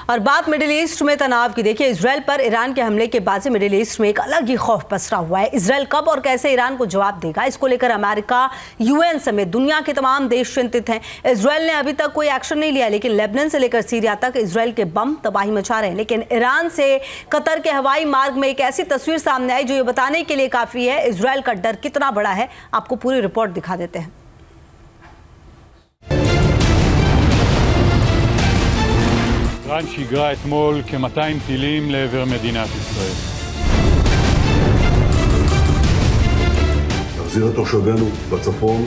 और बात middle east में तनाव की। देखिए, इजराइल पर ईरान के हमले के बाद से मिडिल ईस्ट में एक अलग ही खौफ पसरा हुआ है। इजराइल कब और कैसे ईरान को जवाब देगा, इसको लेकर अमेरिका, यूएन समेत दुनिया के तमाम देश चिंतित हैं। इजराइल ने अभी तक कोई एक्शन नहीं लिया, लेकिन लेबनान से लेकर सीरिया तक इजराइल के बम तबाही मचा रहे हैं। लेकिन ईरान से कतर के हवाई मार्ग में एक ऐसी तस्वीर सामने आई जो ये बताने के लिए काफी है इजराइल का डर कितना बड़ा है। आपको पूरी रिपोर्ट दिखा देते हैं। איראן שיגרה אתמול כ-200 טילים לעבר מדינת ישראל. נחזיר את תושבינו בצפון,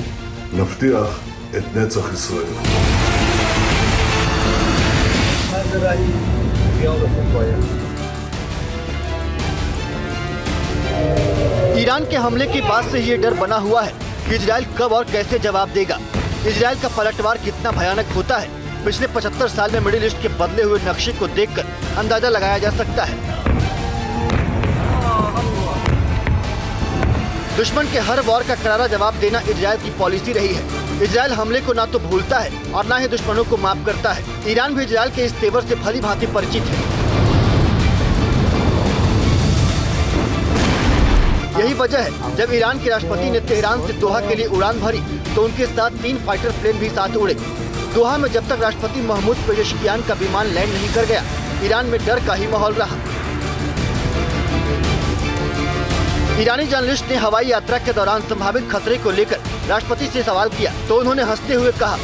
נבטיח את נצח ישראל. ईरान के हमले के बाद से ये डर बना हुआ है कि इजराइल कब और कैसे जवाब देगा। इजराइल का पलटवार कितना भयानक होता है, पिछले 75 साल में मिडिल ईस्ट के बदले हुए नक्शे को देखकर अंदाजा लगाया जा सकता है। दुश्मन के हर वॉर का करारा जवाब देना इजराइल की पॉलिसी रही है। इजराइल हमले को ना तो भूलता है और ना ही दुश्मनों को माफ करता है। ईरान भी इजराइल के इस तेवर से भली भांति परिचित है। यही वजह है जब ईरान के राष्ट्रपति ने तेहरान से दोहा के लिए उड़ान भरी तो उनके साथ 3 फाइटर प्लेन भी साथ उड़े। दोहा में जब तक राष्ट्रपति महमूद पेजेशकियान का विमान लैंड नहीं कर गया, ईरान में डर का ही माहौल रहा। ईरानी जर्नलिस्ट ने हवाई यात्रा के दौरान संभावित खतरे को लेकर राष्ट्रपति से सवाल किया तो उन्होंने हंसते हुए कहा,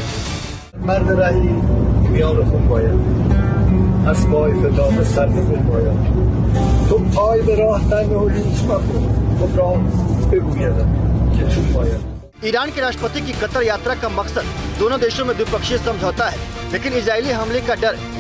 ईरान के राष्ट्रपति की कतर यात्रा का मकसद दोनों देशों में द्विपक्षीय समझौता है, लेकिन इजरायली हमले का डर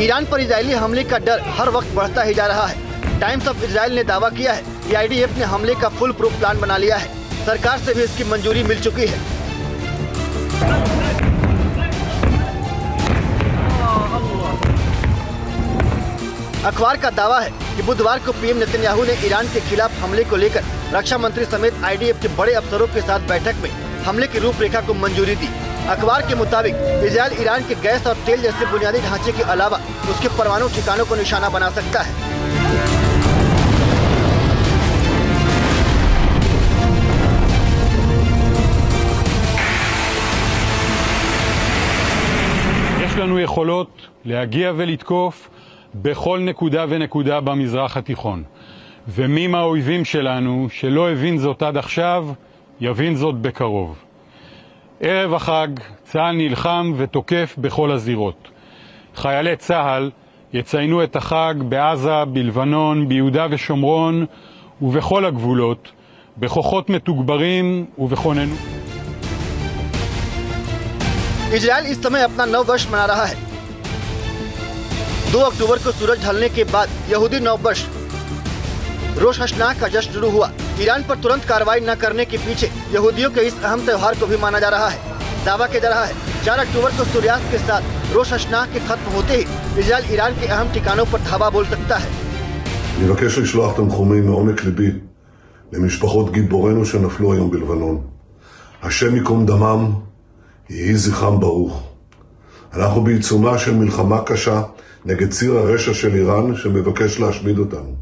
ईरान पर इजरायली हमले का डर हर वक्त बढ़ता ही जा रहा है। टाइम्स ऑफ इजराइल ने दावा किया है कि आईडीएफ ने हमले का फुल प्रूफ प्लान बना लिया है। सरकार से भी इसकी मंजूरी मिल चुकी है। अखबार का दावा है कि बुधवार को पीएम नेतन्याहू ने ईरान के खिलाफ हमले को लेकर रक्षा मंत्री समेत आईडीएफ के बड़े अफसरों के साथ बैठक में हमले की रूपरेखा को मंजूरी दी। अखबार के मुताबिक इजराइल ईरान के गैस और तेल जैसे बुनियादी ढांचे के अलावा उसके परमाणु ठिकानों को निशाना बना सकता है। יש לנו יכולות להגיע ולתקוף בכל נקודה ונקודה במזרח התיכון. ומי מהאויבים שלנו שלא הבין זאת עד עכשיו, יבין זאת בקרוב. ערב החג צה"ל נלחם ותוקף בכל הזירות. חיילי צה"ל יציינו את החג בעזה, בלבנון, ביהודה ושומרון ובכל הגבולות, בכוחות מתוגברים ובכוננות. इजराइल इस समय अपना नव वर्ष मना रहा है। 2 अक्टूबर को सूरज ढलने के बाद यहूदी नव वर्ष रोश हशनाह का जश्न शुरू हुआ। ईरान पर तुरंत कार्रवाई न करने के पीछे यहूदियों के इस अहम त्योहार को भी माना जा रहा है। दावा किया जा रहा है 4 अक्टूबर को सूर्यास्त के साथ रोश हशनाह के खत्म होते ही इजराइल ईरान के अहम ठिकानों पर धावा बोल सकता है। אני מבקש לשלוח תנחומים מעומק ליבי למשפחות גיבורינו שנפלו היום בלבנון. השם ייקום דמם, יהי זכרם ברוך. אנחנו בעיצומה של מלחמה קשה נגד ציר הרשע של איראן שמבקש להשמיד אותנו.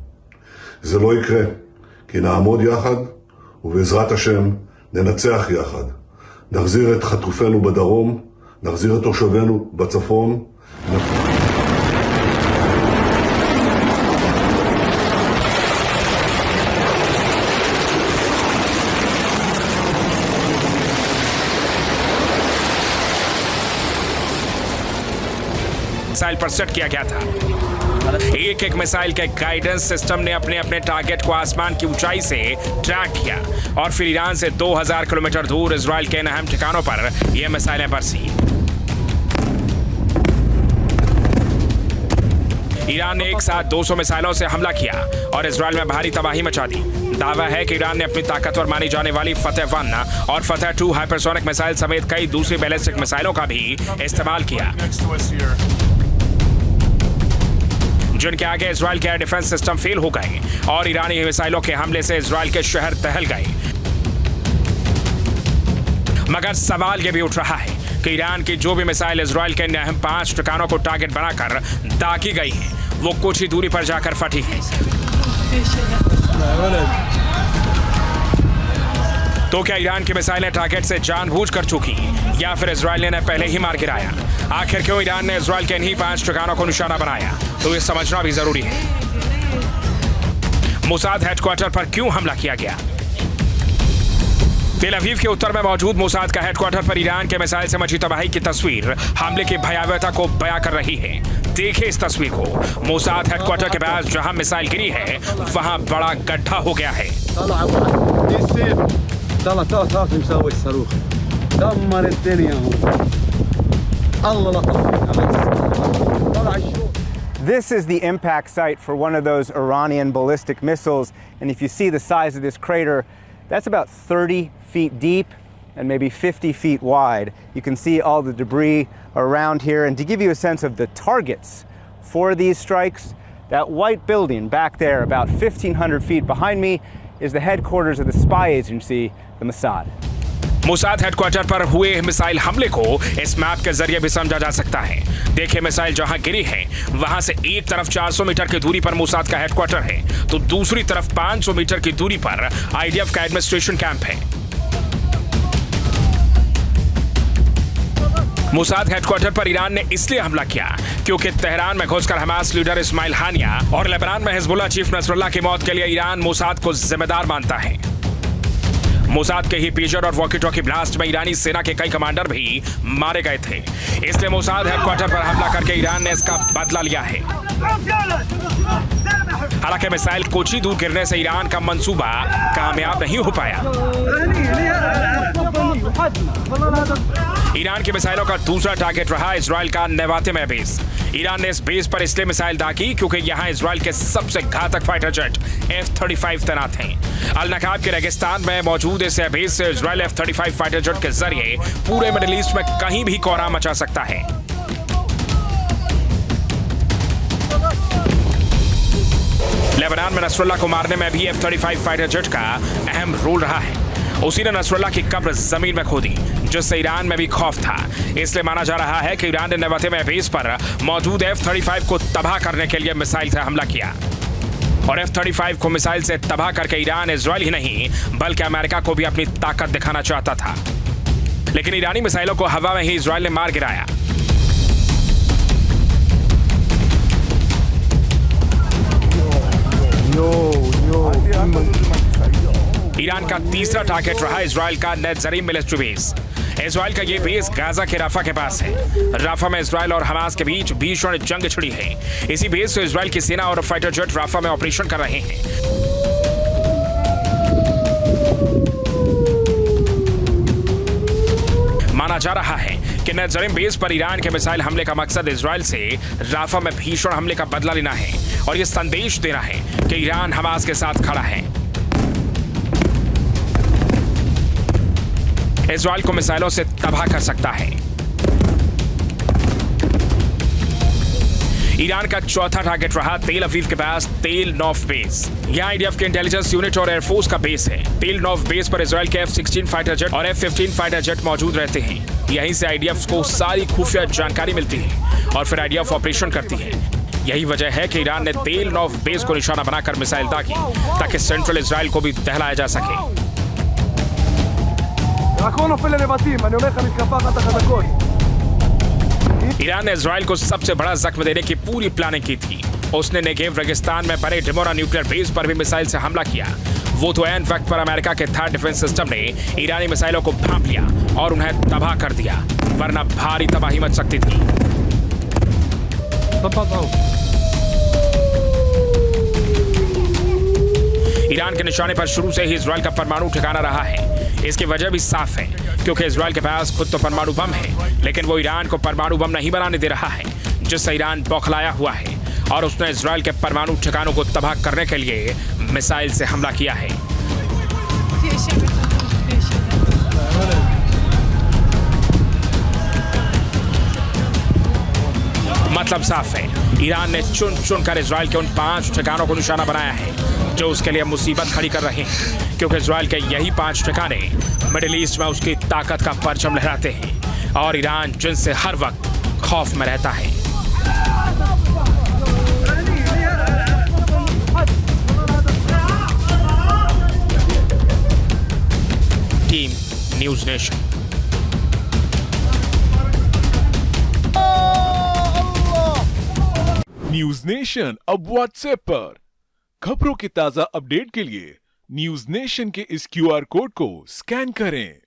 זה לא יקרה, כי נעמוד יחד ובעזרת השם ננצח יחד. נחזיר את חטופינו בדרום, נחזיר את תושבינו בצפון. मिसाइल पर सेट किया गया था। एक मिसाइल के गाइडेंस सिस्टम ने अपने अपने टारगेट को आसमान की ऊंचाई से ट्रैक किया और फिर ईरान से 2000 किलोमीटर दूर इजराइल के इन अहम ठिकानों पर यह मिसाइलें बरसी। ईरान ने एक साथ 200 मिसाइलों से हमला किया और इजराइल में भारी तबाही मचा दी। दावा है कि ईरान ने अपनी ताकतवर मानी जाने वाली फतेह 1 और फतेह 2 हाइपरसोनिक मिसाइल समेत कई दूसरी बैलिस्टिक मिसाइलों का भी इस्तेमाल किया, जिनके आगे इजराइल के एयर डिफेंस सिस्टम फेल हो गए और ईरानी मिसाइलों के हमले से इजराइल के शहर दहल गए। मगर सवाल यह भी उठ रहा है कि ईरान की जो भी मिसाइल इजराइल के अहम 5 ठिकानों को टारगेट बनाकर दागी गई है, वो कुछ ही दूरी पर जाकर फटी है। तो क्या ईरान की मिसाइलें टारगेट से जानबूझकर चूकी या फिर इजराइल ने पहले ही मार गिराया? आखिर क्यों ईरान ने इजराइल के इन्हीं 5 ठिकानों को निशाना बनाया, तो ये समझना भी जरूरी है। मोसाद हेडक्वार्टर पर क्यों हमला किया गया? तेल अवीव के उत्तर में मौजूद मोसाद का हेडक्वार्टर पर ईरान के मिसाइल से मची तबाही की तस्वीर हमले की भयावहता को बयां कर रही है। देखिए इस तस्वीर को। मोसाद हेडक्वार्टर के पास जहां मिसाइल गिरी है, वहां बड़ा गड्ढा हो गया है। This is the impact site for one of those Iranian ballistic missiles, and if you see the size of this crater, that's about 30 feet deep and maybe 50 feet wide. You can see all the debris around here, and to give you a sense of the targets for these strikes, that white building back there about 1,500 feet behind me is the headquarters of the spy agency, the Mossad. Mossad headquarter पर हुए missile हमले को इस map के जरिए भी समझा जा सकता है। देखिए मिसाइल जहां गिरी है, वहां से एक तरफ 400 मीटर की दूरी पर मोसाद का हेडक्वार्टर है, तो दूसरी तरफ 500 मीटर की दूरी पर आईडीएफ का एडमिनिस्ट्रेशन कैंप है। मोसाद हेडक्वार्टर पर ईरान ने इसलिए हमला किया क्योंकि तेहरान में घुसकर हमास लीडर इस्माइल हानिया और लेबनान में हिजबुल्लाह चीफ नसरुल्लाह की मौत के लिए ईरान मोसाद को जिम्मेदार मानता है। मोसाद के ही पेजर और वॉकी टॉकी ब्लास्ट में ईरानी सेना के कई कमांडर भी मारे गए थे, इसलिए मोसाद हेडक्वार्टर पर हमला करके ईरान ने इसका बदला लिया है। हालांकि मिसाइल कुछ ही दूर गिरने से ईरान का मंसूबा कामयाब नहीं हो पाया। ईरान की मिसाइलों का दूसरा टारगेट रहा इजराइल का नेवातिम बेस। ईरान ने इस बेस पर इसलिए मिसाइल दागी क्योंकि यहां इजराइल के सबसे घातक फाइटर जेट F-35 तैनात हैं। अल नकाब के रेगिस्तान में मौजूद इस बेस से इजराइल F-35 फाइटर जेट के जरिए पूरे मिडिल ईस्ट में कहीं भी कोहराम मचा सकता है। लेबनान में नसरुल्लाह को मारने में भी F-35 फाइटर जेट का अहम रोल रहा है। उसी ने नसरुल्लाह की कब्र जमीन में खोदी, जिससे ईरान में भी खौफ था। इसलिए माना जा रहा है कि ईरान ने नेवातिम बेस पर मौजूद F-35 को तबाह करने के लिए मिसाइल से हमला किया। और F-35 को मिसाइल से तबाह करके ईरान इजराइल ही नहीं बल्कि अमेरिका को भी अपनी ताकत दिखाना चाहता था, लेकिन ईरानी मिसाइलों को हवा में ही इजराइल ने मार गिराया। ईरान का तीसरा टारगेट रहा इजराइल का नेत्जरीम मिलिट्री बेस। इजराइल का ये बेस गाजा के राफा के पास है। राफा में इजराइल और हमास के बीच भीषण जंग छिड़ी है। इसी बेस से इजराइल की सेना और फाइटर जेट राफा में ऑपरेशन कर रहे हैं। माना जा रहा है कि नेत्जरीम बेस पर ईरान के मिसाइल हमले का मकसद इजराइल से राफा में भीषण हमले का बदला लेना है और ये संदेश देना है कि ईरान हमास के साथ खड़ा है। इजराइल को मिसाइलों से तबाह कर सकता है। ईरान का चौथा टारगेट रहा तेल अवीव के पास तेल नौफ बेस। यहां आईडीएफ के इंटेलिजेंस यूनिट और एयरफोर्स का बेस है। तेल नौफ बेस पर इजराइल के F-16 फाइटर जेट और F-15 फाइटर जेट मौजूद रहते हैं। यहीं से आईडीएफ को सारी खुफिया जानकारी मिलती है और फिर आईडीएफ ऑपरेशन करती है। यही वजह है कि ईरान ने तेल नौफ बेस को निशाना बनाकर मिसाइल दागी ताकि सेंट्रल इजराइल को भी दहलाया जा सके। ईरान ने इजराइल को सबसे बड़ा जख्म देने की पूरी प्लानिंग की थी। उसने नेगेव रेगिस्तान में बने डिमोरा न्यूक्लियर बेस पर भी मिसाइल से हमला किया। वो तो ऐन वक्त पर अमेरिका के थर्ड डिफेंस सिस्टम ने ईरानी मिसाइलों को भांप लिया और उन्हें तबाह कर दिया, वरना भारी तबाही मच सकती थी। ईरान के निशाने पर शुरू से ही इजराइल का परमाणु ठिकाना रहा है। इसकी वजह भी साफ है, क्योंकि इजराइल के पास खुद तो परमाणु बम है, लेकिन वो ईरान को परमाणु बम नहीं बनाने दे रहा है, जिससे ईरान बौखलाया हुआ है और उसने इजराइल के परमाणु ठिकानों को तबाह करने के लिए मिसाइल से हमला किया है। मतलब साफ है, ईरान ने चुन चुनकर इजराइल के उन 5 ठिकानों को निशाना बनाया है जो उसके लिए मुसीबत खड़ी कर रहे हैं, क्योंकि इजराइल के यही 5 ठिकाने मिडिल ईस्ट में उसकी ताकत का परचम लहराते हैं और ईरान जिनसे हर वक्त खौफ में रहता है। Team news nation. News nation अब व्हाट्सएप पर खबरों के ताजा अपडेट के लिए न्यूज नेशन के इस QR कोड को स्कैन करें।